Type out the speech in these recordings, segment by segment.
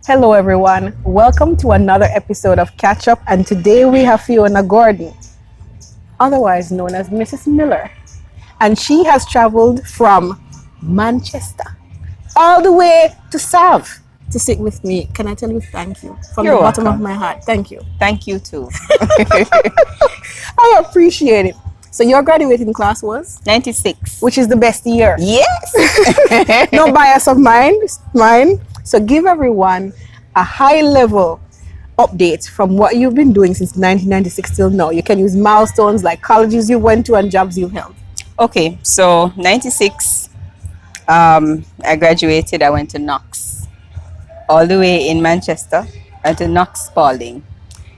Hello, everyone. Welcome to another episode of Catchup, and today we have Feona Gordon, otherwise known as Mrs. Miller, and she has traveled from Manchester all the way to Sav to sit with me. Can I tell you thank you from You're the bottom of welcome. my heart? Thank you. Thank you too. I appreciate it. So your graduating class was, 96. which is the best year. Yes. No bias of mine. So give everyone a high level update from what you've been doing since 1996 till now. You can use milestones like colleges you went to and jobs you've held. Okay, so 96, I graduated. I went to Knox, all the way in Manchester, and to Knox Spalding.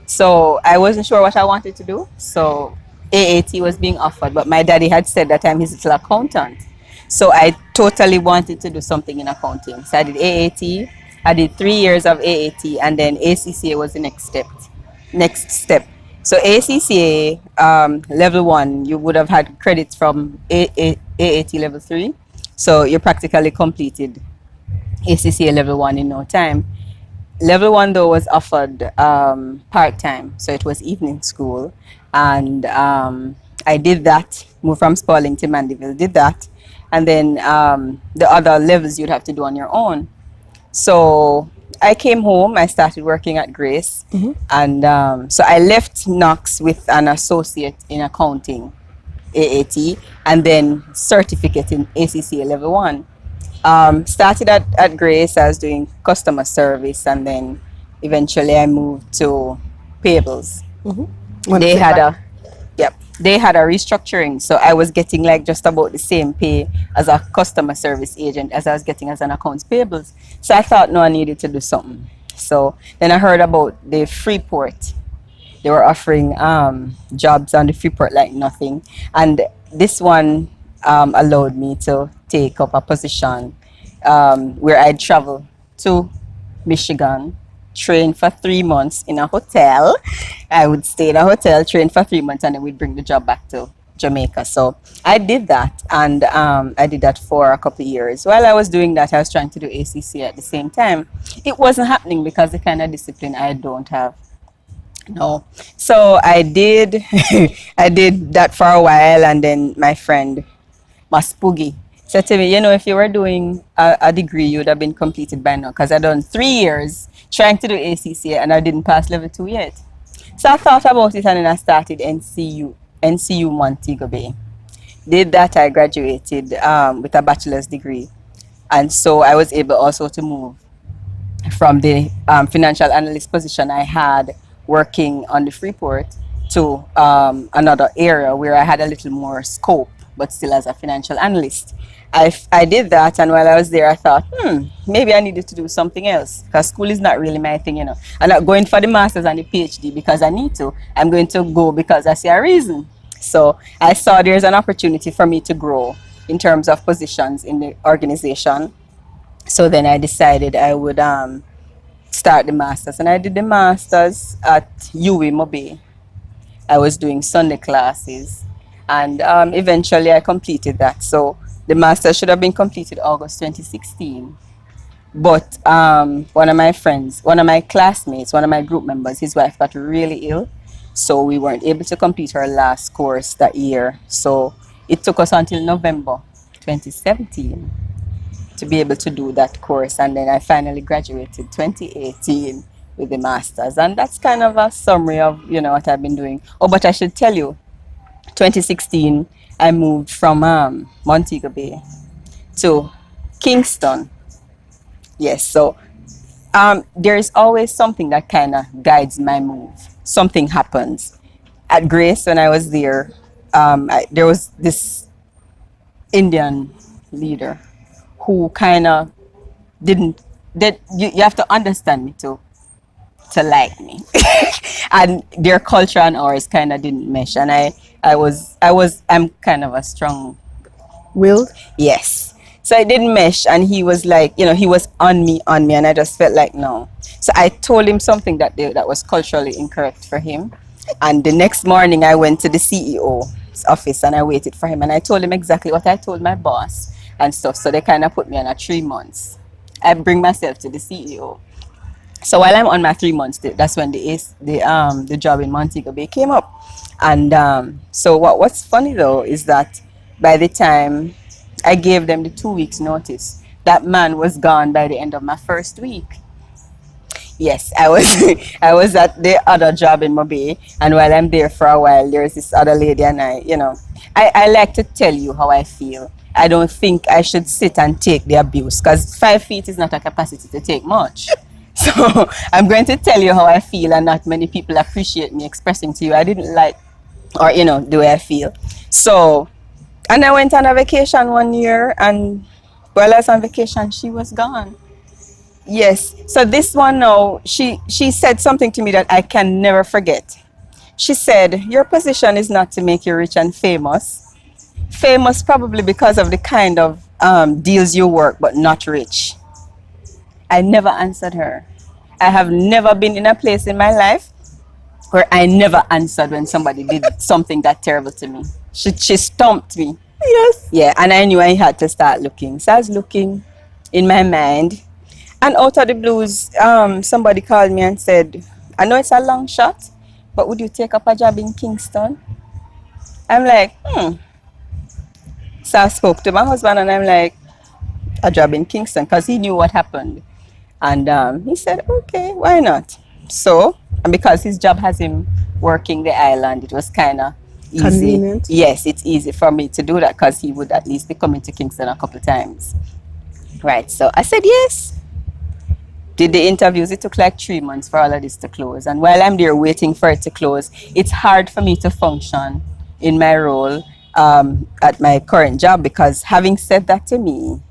So I wasn't sure what I wanted to do. So AAT was being offered, but my daddy had said that I'm his little accountant. So I totally wanted to do something in accounting. So I did AAT. I did 3 years of AAT, and then ACCA was the next step. So ACCA level 1, you would have had credits from AAT level 3. So you practically completed ACCA level 1 in no time. Level 1 though was offered part-time, so it was evening school, and I did that, moved from Spalding to Mandeville, did that, and then the other levels you'd have to do on your own. So I came home, I started working at Grace, and so I left Knox with an associate in accounting, AAT, and then certificate in ACCA level 1. Started at Grace. I was doing customer service, and then eventually I moved to payables. They had a restructuring, so I was getting like just about the same pay as a customer service agent as I was getting as an accounts payables. So I thought, no, I needed to do something. So then I heard about the Freeport. They were offering jobs on the Freeport like nothing, and this one allowed me to take up a position where I'd travel to Michigan, train for 3 months in a hotel. I would stay in a hotel, train for 3 months, and then we'd bring the job back to Jamaica. So I did that, and I did that for a couple of years. While I was doing that, I was trying to do ACC at the same time. It wasn't happening because the kind of discipline I don't have. No. So I did I did that for a while, and then my friend Maspoogie said to me, if you were doing a degree, you would have been completed by now, because I'd done 3 years trying to do ACCA and I didn't pass level 2 yet. So I thought about it, and then I started NCU Montego Bay. Did that, I graduated with a bachelor's degree, and so I was able also to move from the financial analyst position I had working on the Freeport to another area where I had a little more scope, but still as a financial analyst. I did that, and while I was there, I thought, maybe I needed to do something else, because school is not really my thing. I'm not going for the master's and the PhD because I need to. I'm going to go because I see a reason. So I saw there's an opportunity for me to grow in terms of positions in the organization. So then I decided I would start the master's, and I did the master's at UWI Mobe. I was doing Sunday classes, and eventually I completed that. So the master should have been completed August 2016. But one of my classmates, one of my group members, his wife got really ill. So we weren't able to complete our last course that year. So it took us until November 2017 to be able to do that course. And then I finally graduated 2018 with the master's. And that's kind of a summary of, what I've been doing. Oh, but I should tell you, 2016, I moved from Montego Bay to Kingston. Yes, so there's always something that kind of guides my move. Something happens. At Grace, when I was there, there was this Indian leader who kind of you have to understand me to like me. And their culture and ours kind of didn't mesh, and I'm kind of a strong Willed? Yes. So it didn't mesh, and he was like, he was on me, and I just felt like no. So I told him something that was culturally incorrect for him, and the next morning I went to the CEO's office and I waited for him, and I told him exactly what I told my boss and stuff. So they kind of put me on a 3 months. I bring myself to the CEO, So while I'm on my 3 months, that's when the job in Montego Bay came up. And so what's funny though is that by the time I gave them the 2 weeks notice, that man was gone by the end of my first week. Yes, I was I was at the other job in Mobay, and while I'm there for a while, there's this other lady, and I like to tell you how I feel. I don't think I should sit and take the abuse because 5 feet is not a capacity to take much. So I'm going to tell you how I feel, and not many people appreciate me expressing to you. I didn't like, or the way I feel. So, and I went on a vacation one year, and while I was on vacation, she was gone. Yes. So this one now, she said something to me that I can never forget. She said, "Your position is not to make you rich and famous. Famous probably because of the kind of deals you work, but not rich." I never answered her. I have never been in a place in my life where I never answered when somebody did something that terrible to me. She stumped me. Yes. Yeah, and I knew I had to start looking. So I was looking in my mind. And out of the blues, somebody called me and said, "I know it's a long shot, but would you take up a job in Kingston?" I'm like, So I spoke to my husband and I'm like, "A job in Kingston," because he knew what happened. And he said, "Okay, why not?" So, and because his job has him working the island, it was kind of easy. Convenient. Yes, it's easy for me to do that because he would at least be coming to Kingston a couple times. Right, so I said yes. Did the interviews. It took like 3 months for all of this to close. And while I'm there waiting for it to close, it's hard for me to function in my role at my current job, because having said that to me,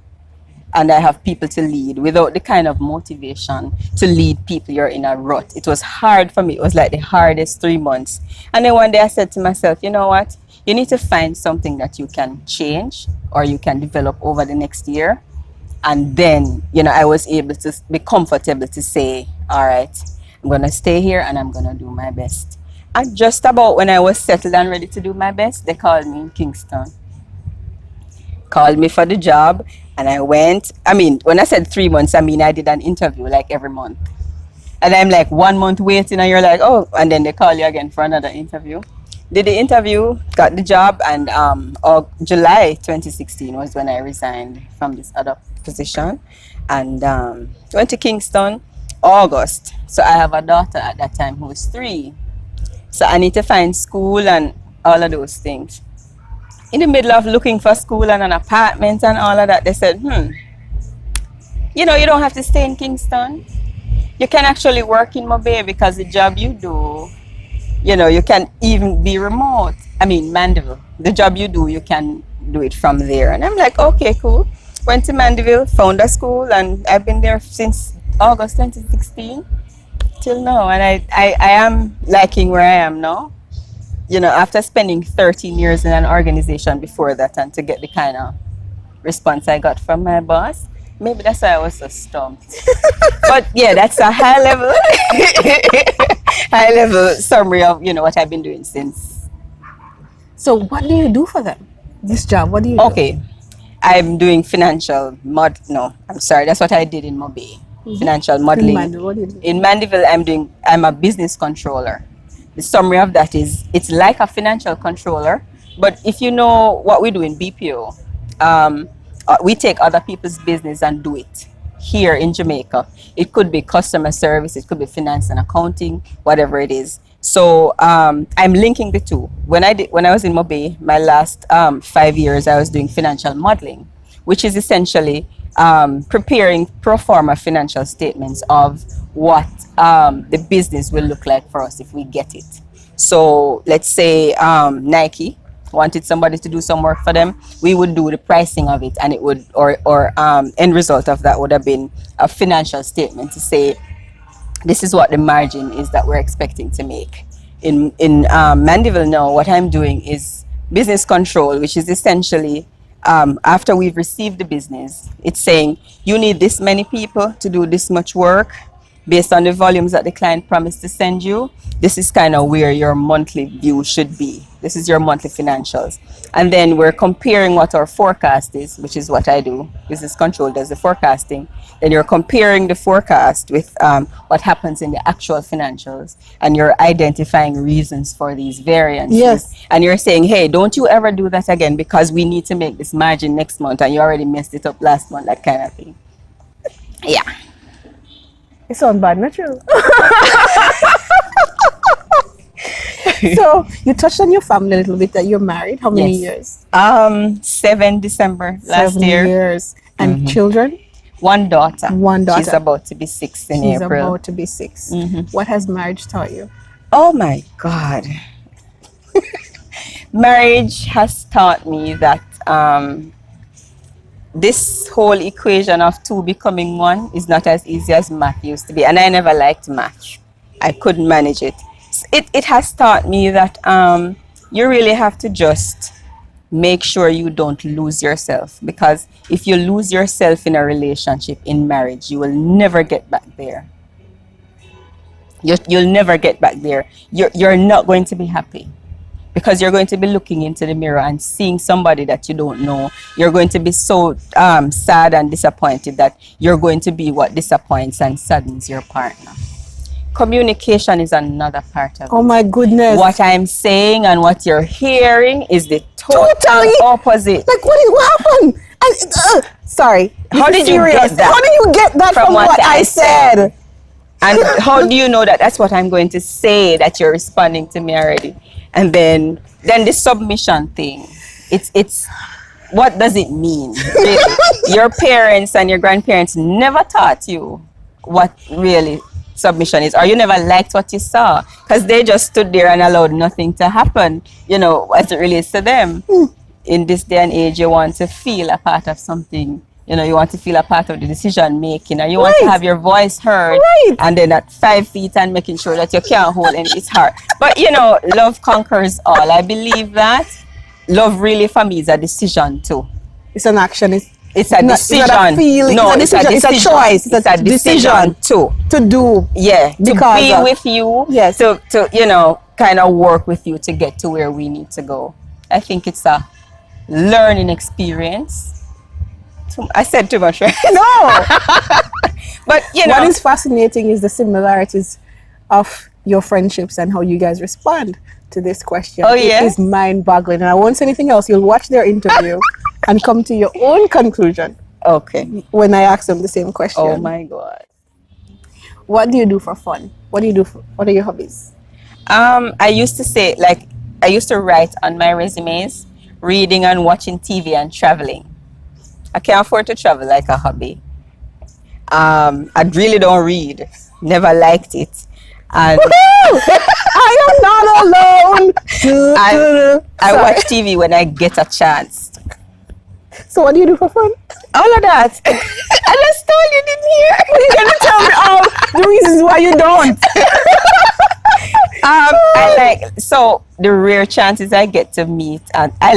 and I have people to lead, without the kind of motivation to lead people, you're in a rut. It was hard for me. It was like the hardest 3 months. And then one day I said to myself, you know what? You need to find something that you can change or you can develop over the next year. And then, I was able to be comfortable to say, all right, I'm going to stay here and I'm going to do my best. And just about when I was settled and ready to do my best, they called me in Kingston. Called me for the job, and I went. I mean, when I said 3 months, I mean I did an interview like every month. And I'm like 1 month waiting, and you're like, oh, and then they call you again for another interview. Did the interview, got the job, and July 2016 was when I resigned from this other position, and went to Kingston August. So I have a daughter at that time who was 3. So I need to find school and all of those things. In the middle of looking for school and an apartment and all of that, they said, you don't have to stay in Kingston. You can actually work in Mobay, because the job you do, you can even be remote. I mean, Mandeville. The job you do, you can do it from there. And I'm like, okay, cool. Went to Mandeville, found a school, and I've been there since August 2016 till now. And I am liking where I am now. After spending 13 years in an organization before that, and to get the kind of response I got from my boss, maybe that's why I was so stumped. But yeah, that's a high level summary of, what I've been doing since. So what do you do for them? This job, what do you do? Okay. I'm doing financial I'm sorry, that's what I did in Mobay. Financial modeling. In Mandeville, what do you do? In Mandeville, I'm a business controller. The summary of that is, it's like a financial controller, but if you know what we do in BPO, we take other people's business and do it here in Jamaica. It could be customer service, it could be finance and accounting, whatever it is. So I'm linking the two. When I was in Mobay, my last 5 years, I was doing financial modeling, which is essentially preparing pro forma financial statements of what the business will look like for us if we get it. So let's say Nike wanted somebody to do some work for them, we would do the pricing of it, and it would or end result of that would have been a financial statement to say, this is what the margin is that we're expecting to make. In Mandeville now, what I'm doing is business control, which is essentially after we've received the business, it's saying you need this many people to do this much work. based on the volumes that the client promised to send you, this is kind of where your monthly view should be. This is your monthly financials. And then we're comparing what our forecast is, which is what I do. Business Control does the forecasting. Then you're comparing the forecast with what happens in the actual financials. And you're identifying reasons for these variances. Yes. And you're saying, hey, don't you ever do that again because we need to make this margin next month and you already messed it up last month, that kind of thing. Yeah. It sounds bad, not true? So you touched on your family a little bit, that you're married. How many years? 7 December last 7 year. years. And children? One daughter. One daughter. She's about to be 6 in April. She's about to be 6. What has marriage taught you? Oh my God. Marriage has taught me that this whole equation of 2 becoming 1 is not as easy as math used to be. And I never liked math. I couldn't manage it. It has taught me that you really have to just make sure you don't lose yourself. Because if you lose yourself in a relationship, in marriage, you will never get back there. You'll never get back there. You're not going to be happy. Because you're going to be looking into the mirror and seeing somebody that you don't know. You're going to be so sad and disappointed that you're going to be what disappoints and saddens your partner. Communication is another part of it. Oh my goodness. What I'm saying and what you're hearing is the totally opposite. Like, what happened? And, sorry. How did you get that? How do you get that from what I said? And how do you know that that's what I'm going to say, that you're responding to me already? And then the submission thing. It's what does it mean? Really? Your parents and your grandparents never taught you what really submission is, or you never liked what you saw because they just stood there and allowed nothing to happen, as it relates to them. In this day and age, you want to feel a part of something. You want to feel a part of the decision making, and you want to have your voice heard. And then at 5 feet and making sure that you can't hold, and it's hard. But love conquers all. I believe that love really for me is a decision too. It's an action. It's a decision. It's not a feeling. No, it's a choice. It's a decision too. To do. Yeah. To be with you. Yes. To kind of work with you to get to where we need to go. I think it's a learning experience. I said too much, right? No. But what is fascinating is the similarities of your friendships and how you guys respond to this question. Oh, yeah? It is mind-boggling, and I won't say anything else. You'll watch their interview and come to your own conclusion. Okay. When I ask them the same question. Oh my God. What do you do for fun? What are your hobbies? I used to say, I used to write on my resumes, reading and watching TV and traveling. I can't afford to travel like a hobby. I really don't read. Never liked it. And I am not alone. I watch TV when I get a chance. So what do you do for fun? All of that. I just told you didn't hear. You're gonna tell me all the reasons why you don't. So the rare chances I get to meet, and I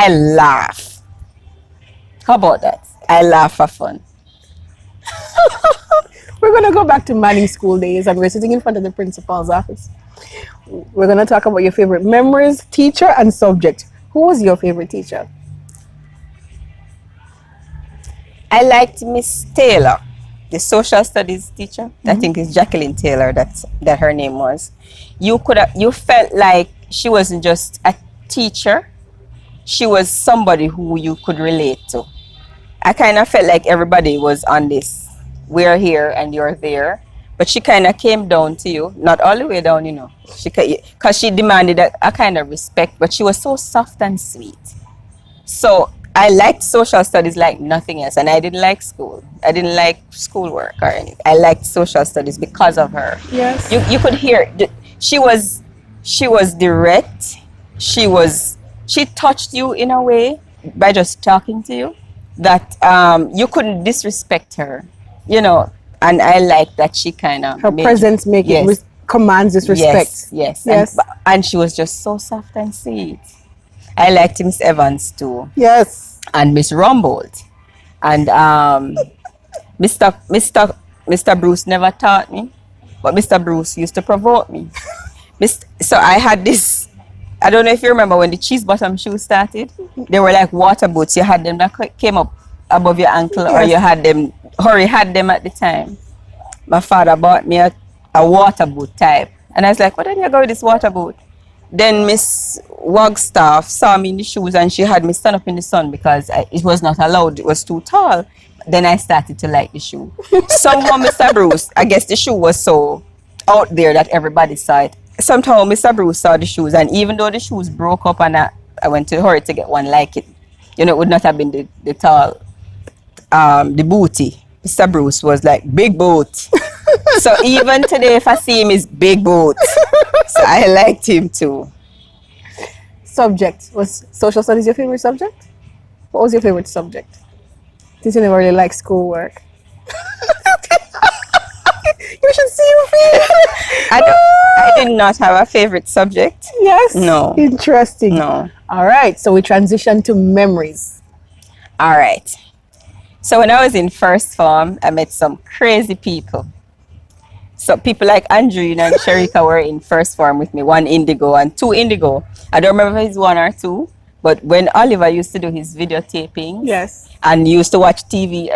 laugh. How about that? I laugh for fun. We're going to go back to Manning school days, and we're sitting in front of the principal's office. We're going to talk about your favorite memories, teacher, and subject. Who was your favorite teacher? I liked Miss Taylor, the social studies teacher. I think it's Jacqueline Taylor, that her name was. You felt like she wasn't just a teacher. She was somebody who you could relate to. I kind of felt like everybody was on this. We're here and you're there. But she kind of came down to you. Not all the way down, because she demanded a kind of respect. But she was so soft and sweet. So I liked social studies like nothing else. And I didn't like school. I didn't like schoolwork or anything. I liked social studies because of her. Yes. You could hear. She was direct. She touched you in a way by just talking to you that you couldn't disrespect her, and I like that she kind of her presence commands this respect. Yes. And she was just so soft and sweet. I liked Miss Evans too. Yes. And Miss Rumbold. And Mr. Bruce never taught me. But Mr. Bruce used to provoke me. So I had this, I don't know if you remember when the cheese bottom shoes started. They were like water boots. You had them that came up above your ankle, or you had them, Hurry had them at the time. My father bought me a water boot type. And I was like, what did you go with this water boot? Then Miss Wagstaff saw me in the shoes and she had me stand up in the sun because it was not allowed. It was too tall. Then I started to like the shoe. Somehow, Mr. Bruce, I guess the shoe was so out there that everybody saw it. Somehow, Mr. Bruce saw the shoes, and even though the shoes broke up and I went to hurry to get one like it, you know, it would not have been the tall, the booty. Mr. Bruce was like, big boot. So even today, if I see him, it's big boot. So I liked him too. Subject. Was social studies your favorite subject? What was your favorite subject? Since you never really like schoolwork. You should see your face. I did not have a favorite subject. Yes? No. Interesting. No. All right. So we transition to memories. All right. So when I was in first form, I met some crazy people. So people like Andrew and Sharika were in first form with me, one indigo and two indigo. I don't remember if it's one or two, but when Oliver used to do his videotaping, Yes. and used to watch TV,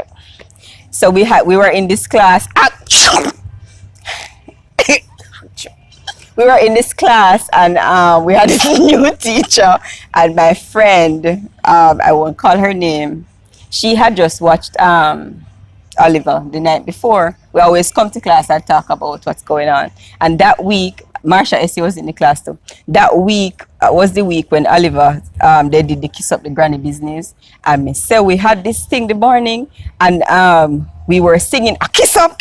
so we were in this class. We were in this class, and we had this new teacher, and my friend, I won't call her name, she had just watched Oliver the night before. We always come to class and talk about what's going on. And that week, Marsha Essie was in the class too. That week was the week when Oliver, they did the Kiss Up the Granny business. And so we had this thing the morning, and we were singing, kiss up,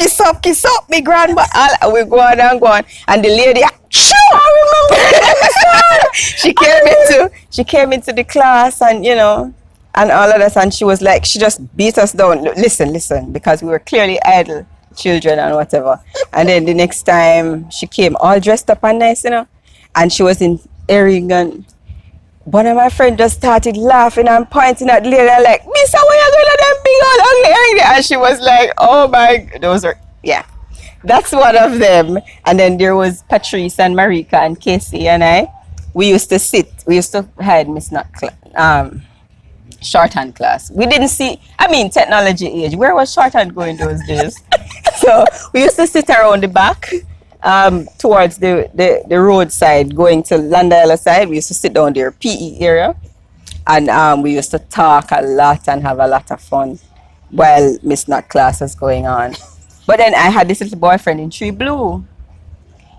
me grandma. We go on and go on. And the lady, I remember. she came into the class, and you know, and all of that, and she was like, she just beat us down. Listen, because we were clearly idle children and whatever. And then the next time she came all dressed up and nice, you know, and she was in earring, and one of my friends just started laughing and pointing at the lady and like, Miss, how are you going to them big old ugly earring? And she was like, oh my, those are, yeah. That's one of them. And then there was Patrice and Marika and Casey and I. We used to hide Miss Nut shorthand class. We didn't see, technology age. Where was shorthand going those days? So we used to sit around the back towards the roadside going to Landala side. We used to sit down there, PE area. And we used to talk a lot and have a lot of fun while Miss Nut class was going on. But then I had this little boyfriend in Tree Blue.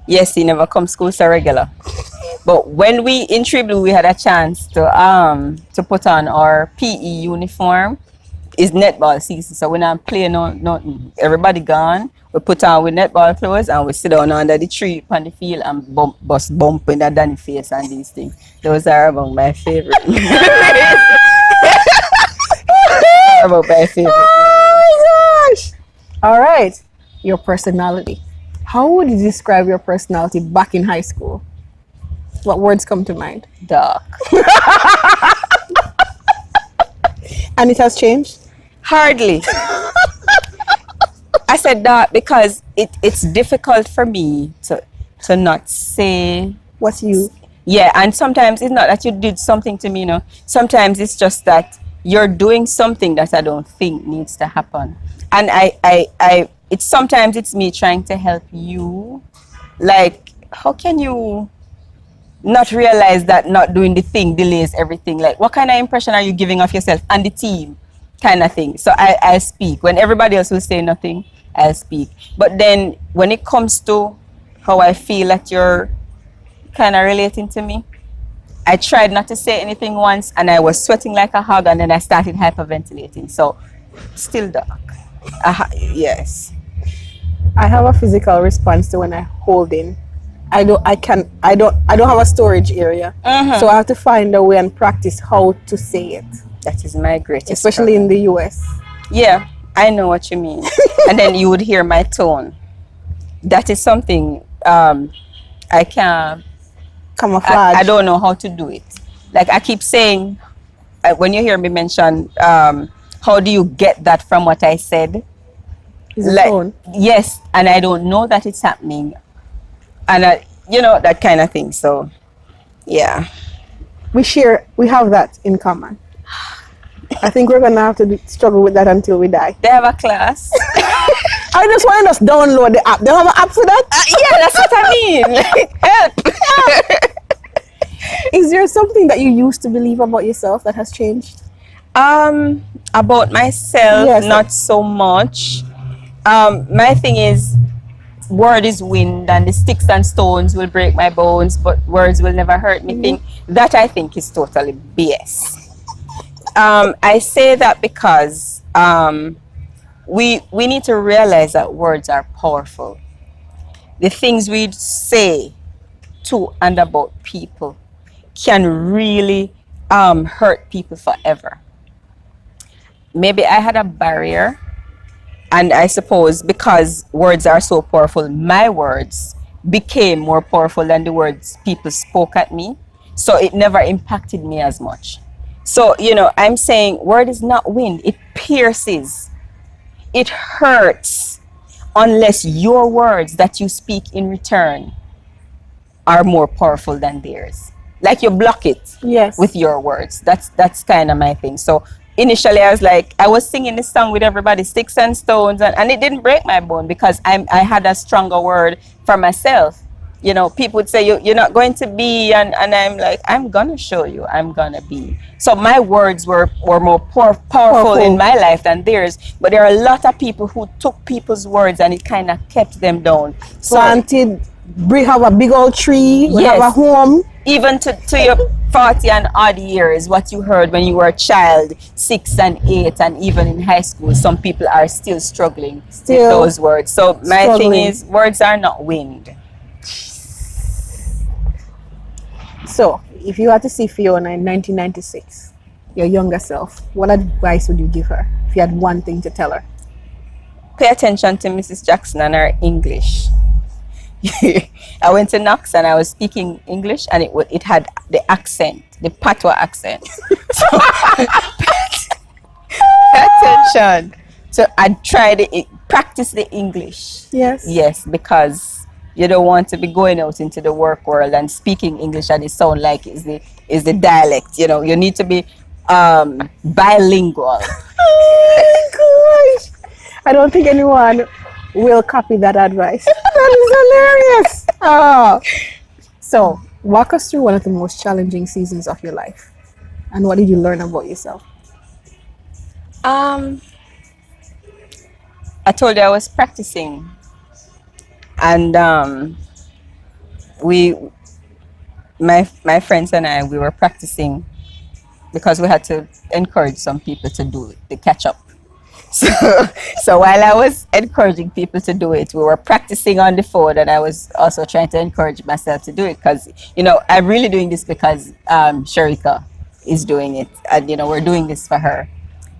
Yes, he never come school so regular. But when we in Tree Blue, we had a chance to put on our PE uniform. It's netball season, so we're not playing nothing. Everybody gone. We put on with netball clothes and we sit down under the tree on the field and bust bumping that Danny face and these things. Those are among my favorite. About my favorite. Oh my gosh! All right, your personality. How would you describe your personality back in high school? What words come to mind? Dark. And it has changed? Hardly. I said dark because it's difficult for me to not say What's you? Yeah, and sometimes it's not that you did something to me, you know. Sometimes it's just that you're doing something that I don't think needs to happen. And sometimes it's me trying to help you. Like, how can you not realize that not doing the thing delays everything? Like, what kind of impression are you giving of yourself and the team? Kind of thing. So I speak. When everybody else will say nothing, I'll speak. But then when it comes to how I feel that you're kind of relating to me, I tried not to say anything once and I was sweating like a hog, and then I started hyperventilating. So still dark. Yes. I have a physical response to when I hold in. I don't have a storage area. Mm-hmm. So I have to find a way and practice how to say it. That is my greatest Especially problem. in the US. Yeah, I know what you mean. And then you would hear my tone. That is something I can't Camouflage. I don't know how to do it. Like I keep saying, when you hear me mention, how do you get that from what I said? It's its Like, own. yes, and I don't know that it's happening, and that kind of thing. So, yeah. We have that in common. I think we're gonna have to struggle with that until we die. They have a class. I just want to just download the app. They have an app for that? Yeah, that's what I mean. Like, help. Is there something that you used to believe about yourself that has changed? About myself, Yes. not so much. My thing is, word is wind, and the sticks and stones will break my bones, but words will never hurt me. That I think is totally BS. I say that because we need to realize that words are powerful. The things we say to and about people can really hurt people forever. Maybe I had a barrier, and I suppose because words are so powerful, my words became more powerful than the words people spoke at me. So it never impacted me as much. So, I'm saying word is not wind, it pierces, it hurts, unless your words that you speak in return are more powerful than theirs. Like you block it Yes. with your words. That's kind of my thing. So initially I was singing this song with everybody, sticks and stones, and it didn't break my bone because I had a stronger word for myself. People would say you're not going to be, and I'm like, I'm gonna show you, I'm gonna be. So my words were more powerful in my life than theirs. But there are a lot of people who took people's words and it kind of kept them down. So Planted, we have a big old tree, we have a Yes. home. even to your 40 and odd years, what you heard when you were a child, 6 and 8, and even in high school, some people are still struggling with those words. So my thing is, words are not wind. So, if you had to see Fiona in 1996, your younger self, what advice would you give her if you had one thing to tell her? Pay attention to Mrs. Jackson and her English. I went to Knox and I was speaking English, and it had the accent, the patois accent. So, pay attention. So I tried it, practice the English. Yes. Yes, because you don't want to be going out into the work world and speaking English and it sound like is the dialect. You need to be bilingual. Oh my gosh! I don't think anyone will copy that advice. That is hilarious. Oh. So, walk us through one of the most challenging seasons of your life, and what did you learn about yourself? I told you I was practicing, and my friends and I, we were practicing because we had to encourage some people to do the catch-up. So while I was encouraging people to do it, we were practicing on the phone, and I was also trying to encourage myself to do it because, I'm really doing this because Sharika is doing it, and, we're doing this for her.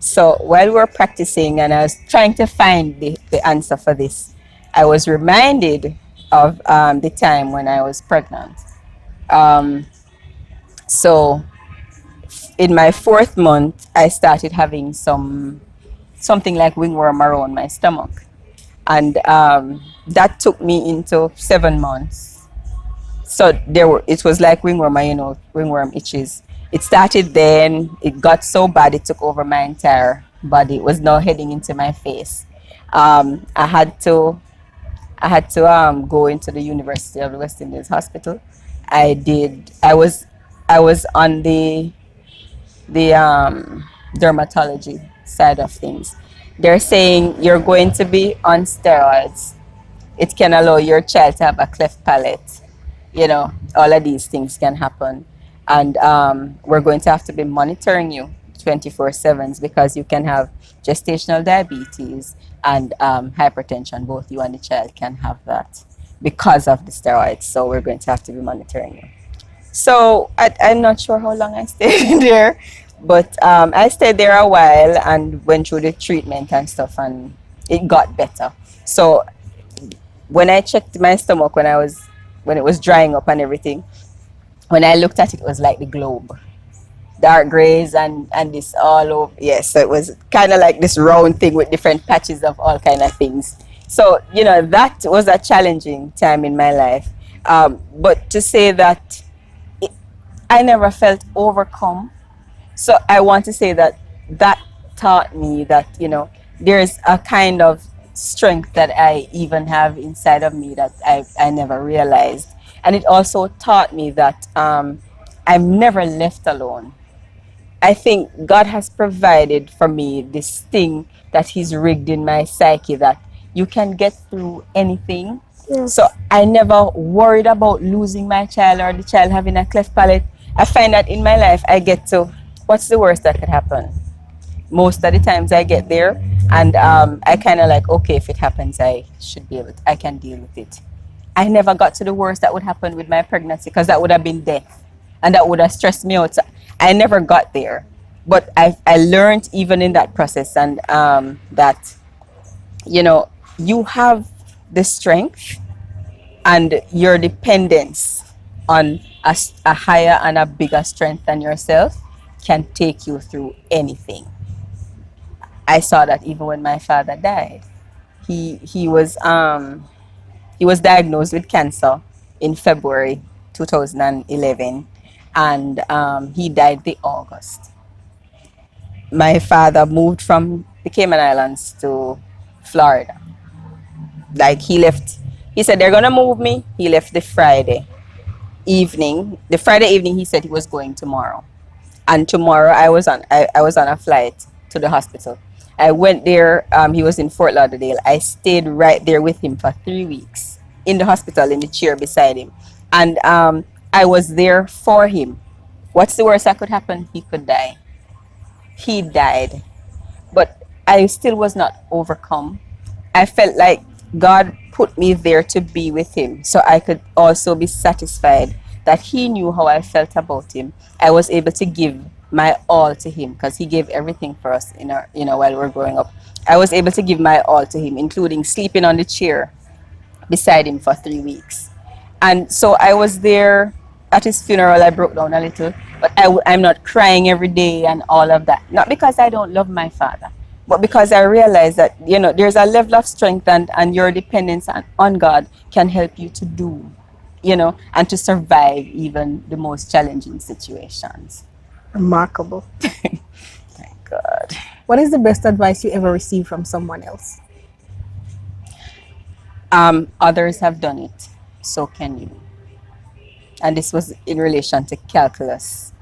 So while we were practicing and I was trying to find the answer for this, I was reminded of the time when I was pregnant. So in my 4th month, I started having something like ringworm around my stomach, and that took me into 7 months. So it was like ringworm, ringworm itches. It started then, it got so bad it took over my entire body. It was now heading into my face. I had to go into the University of the West Indies Hospital. I was on the dermatology side of things. They're saying you're going to be on steroids. It can allow your child to have a cleft palate. All of these things can happen. And we're going to have to be monitoring you 24/7 because you can have gestational diabetes and hypertension. Both you and the child can have that because of the steroids. So we're going to have to be monitoring you. So I'm not sure how long I stayed there, but I stayed there a while and went through the treatment and stuff, and it got better. So when I checked my stomach when it was drying up and everything, when I looked at it, it was like the globe. dark grays and this all over. Yes, so it was kind of like this round thing with different patches of all kind of things. So that was a challenging time in my life. But to say that it, I never felt overcome. So I want to say that that taught me that there's a kind of strength that I even have inside of me that I never realized. And it also taught me that I'm never left alone. I think God has provided for me this thing that He's rigged in my psyche that you can get through anything. So Yes. I never worried about losing my child or the child having a cleft palate. I find that in my life I get to, what's the worst that could happen? Most of the times I get there, and I kind of like, okay, if it happens, I should be able to, I can deal with it. I never got to the worst that would happen with my pregnancy because that would have been death and that would have stressed me out. So I never got there. But I learned even in that process and that, you have the strength and your dependence on a higher and a bigger strength than yourself can take you through anything. I saw that even when my father died. He was diagnosed with cancer in February 2011, and he died the August. My father moved from the Cayman Islands to Florida. Like he left, he said they're gonna move me. He left the Friday evening. The Friday evening, he said he was going tomorrow. And tomorrow I was on a flight to the hospital. I went there. He was in Fort Lauderdale. I stayed right there with him for 3 weeks in the hospital in the chair beside him, and I was there for him. What's the worst that could happen? He could die. He died, but I still was not overcome. I felt like God put me there to be with him so I could also be satisfied that he knew how I felt about him. I was able to give my all to him because he gave everything for us in our, while we were growing up. I was able to give my all to him, including sleeping on the chair beside him for 3 weeks. And so I was there at his funeral. I broke down a little, but I'm not crying every day and all of that. Not because I don't love my father, but because I realize that, there's a level of strength and your dependence on God can help you to do, and to survive even the most challenging situations. Remarkable. Thank God. What is the best advice you ever received from someone else? Others have done it, so can you. And this was in relation to calculus.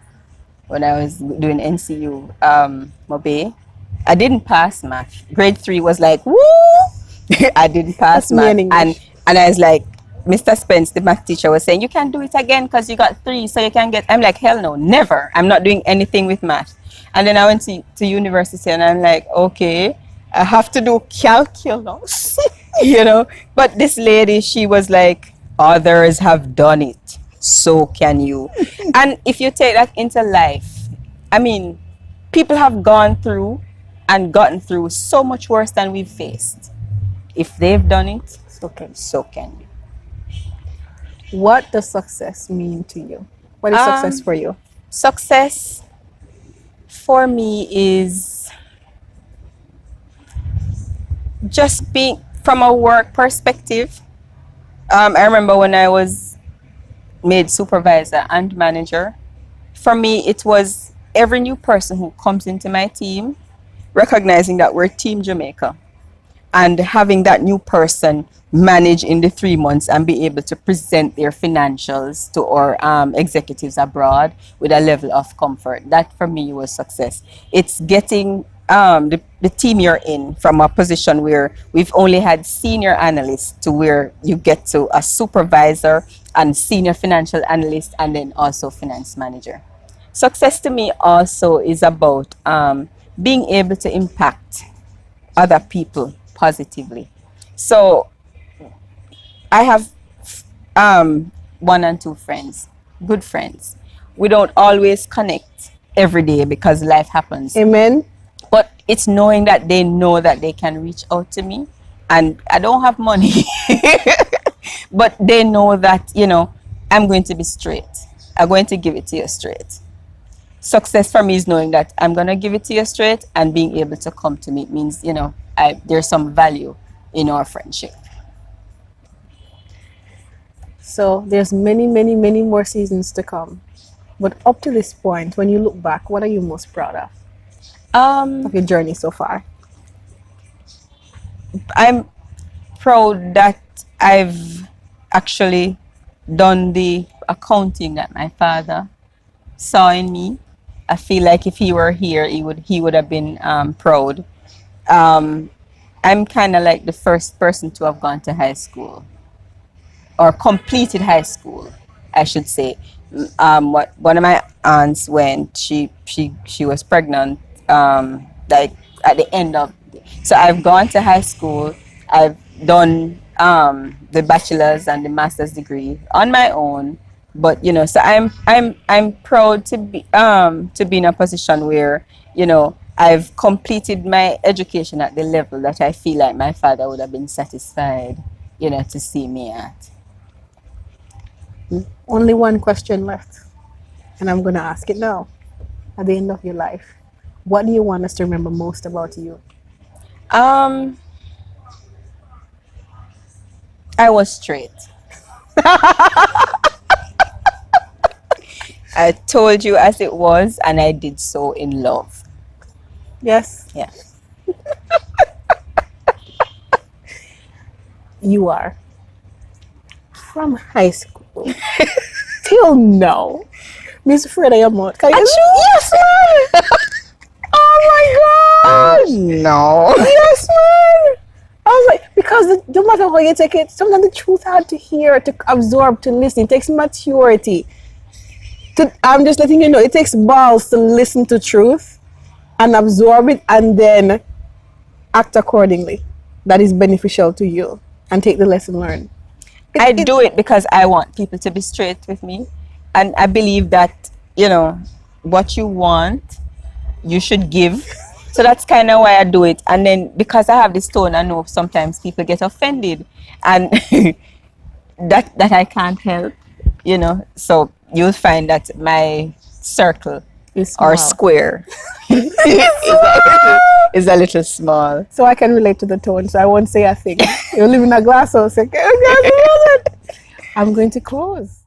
When I was doing NCU, Mobe, I didn't pass math. Grade 3 was like, woo! I didn't pass That's me math. in And, English. and I was like, Mr. Spence, the math teacher, was saying, you can do it again because you got 3, so you can get. I'm like, hell no, never. I'm not doing anything with math. And then I went to university and I'm like, okay, I have to do calculus, But this lady, she was like, others have done it, so can you. And if you take that into life, I mean, people have gone through and gotten through so much worse than we've faced. If they've done it, Okay. so can you. What does success mean to you? What is success for you? Success for me is just being from a work perspective. I remember when I was made supervisor and manager, for me it was every new person who comes into my team recognizing that we're Team Jamaica and having that new person manage in the 3 months and be able to present their financials to our executives abroad with a level of comfort. That for me was success. It's getting the team you're in from a position where we've only had senior analysts to where you get to a supervisor and senior financial analyst and then also finance manager. Success to me also is about being able to impact other people positively. So I have one and two friends, good friends. We don't always connect every day because life happens. Amen. But it's knowing that they know that they can reach out to me. And I don't have money, but they know that, I'm going to be straight. I'm going to give it to you straight. success for me is knowing that I'm gonna give it to you straight, and being able to come to me means, there's some value in our friendship. So there's many, many, many more seasons to come. But up to this point, when you look back, what are you most proud of your journey so far? I'm proud that I've actually done the accounting that my father saw in me. I feel like if he were here, he would have been proud. Um, I'm kind of like the first person to have gone to high school, or completed high school, I should say. What one of my aunts went, she was pregnant, like at the end of. So I've gone to high school. I've done the bachelor's and the master's degree on my own. But so I'm proud to be in a position where I've completed my education at the level that I feel like my father would have been satisfied to see me at. Only one question left, and I'm going to ask it now. At the end of your life, what do you want us to remember most about you? Um, I was straight. I told you as it was, and I did so in love. Yes, Yeah. you are. From high school till now, Miss Freda Yamot. Can you? Yes, man. Oh my gosh. No. Yes, man. I was like, because no matter how you take it, sometimes the truth hard to hear, to absorb, to listen. It takes maturity. I'm just letting you know, it takes balls to listen to truth and absorb it and then act accordingly. That is beneficial to you and take the lesson learned. I do it because I want people to be straight with me. And I believe that, what you want, you should give. So that's kind of why I do it. And then because I have this tone, I know sometimes people get offended. And that I can't help, So you'll find that my circle or square is a little small. So I can relate to the tone, so I won't say a thing. You live in a glass house, okay? I'm going to close.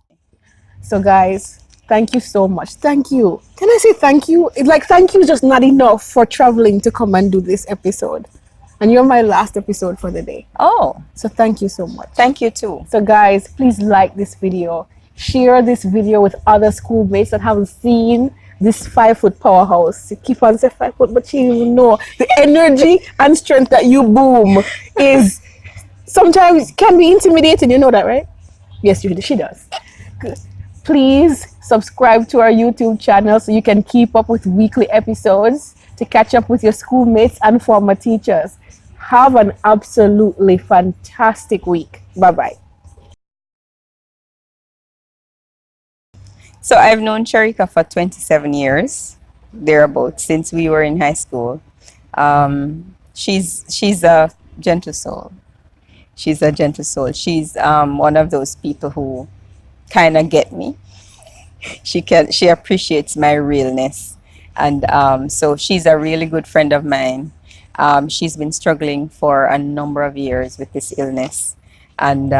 So guys, thank you so much. Thank you. Can I say thank you? It's like thank you is just not enough for traveling to come and do this episode. And you're my last episode for the day. Oh. So thank you so much. Thank you too. So guys, please like this video. Share this video with other schoolmates that haven't seen this 5-foot powerhouse. You keep on saying 5 foot, but you even know the energy and strength that you boom is sometimes can be intimidating. You know that, right? Yes, she does. Good. Please subscribe to our YouTube channel so you can keep up with weekly episodes to catch up with your schoolmates and former teachers. Have an absolutely fantastic week. Bye-bye. So I've known Sharika for 27 years, thereabouts, since we were in high school. She's a gentle soul. She's a gentle soul. She's one of those people who kind of get me. She appreciates my realness, and so she's a really good friend of mine. She's been struggling for a number of years with this illness, and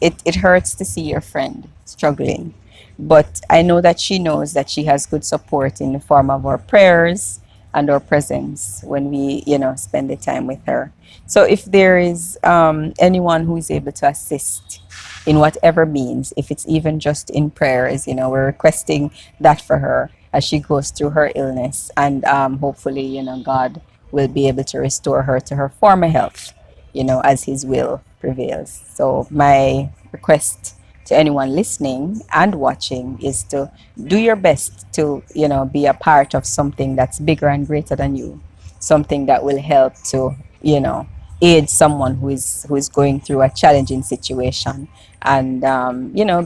it hurts to see your friend struggling, but I know that she knows that she has good support in the form of our prayers and our presence when we spend the time with her. So if there is anyone who is able to assist in whatever means, if it's even just in prayers, we're requesting that for her as she goes through her illness, and hopefully God will be able to restore her to her former health, as his will prevails. So my request to anyone listening and watching is to do your best to be a part of something that's bigger and greater than you, something that will help to aid someone who is going through a challenging situation, and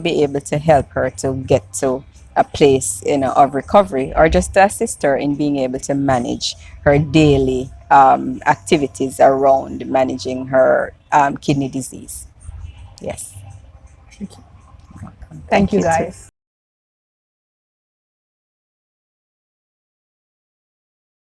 be able to help her to get to a place of recovery, or just to assist her in being able to manage her daily activities around managing her kidney disease. Yes. Thank you, too. guys.